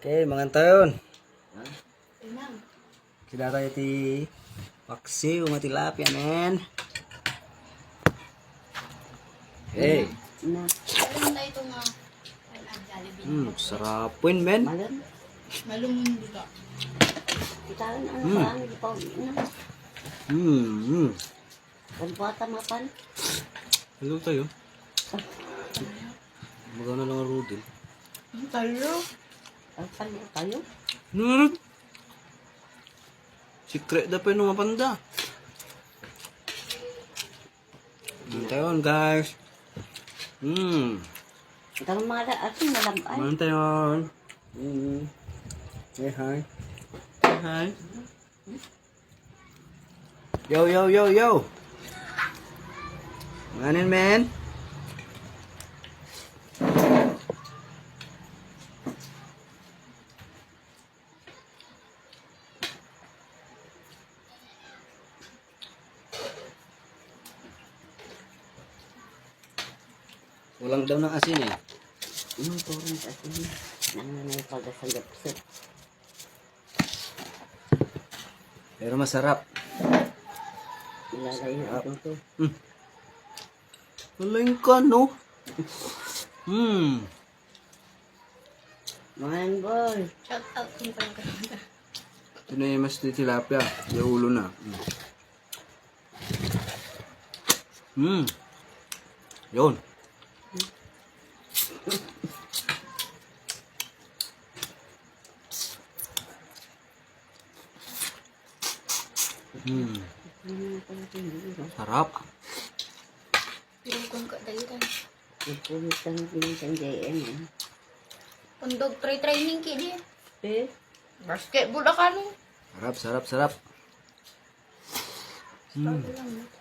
Oke, mga taon. Tenang. Kita tayo ti paksi uma tilapia, men. Hey. Na, Meron tayo itong Jollibee. Sarapin, men. malam. Malumon dito. Kita na ano ba ang ipaw na. Kanpata mapan. Hello tayo. Magana lang ang rudel. Ang talo. Ang palo tayo. Secret na pa yung mapanda. Tayo, guys. Ang mga ating malambay. Mga tayo. Say hi. Say hi. Yo, yo, yo, yo. Manin, men. Walang daw ng asin eh. Yung turun sa atin. Nanganay pagkasanggap-sip. Pero masarap. Ilalay na ito to. Galing ka, no? Man boy. Shout out kung kayo ka. Ito na yung mas tilapia. Yung ulo na. Yun. Sarap. Pero kung ka dali tayo. Nagpulit lang pinitang JM eh. Pundog training kini. Eh, Basketball ka no. Sarap, sarap, sarap. Start lang.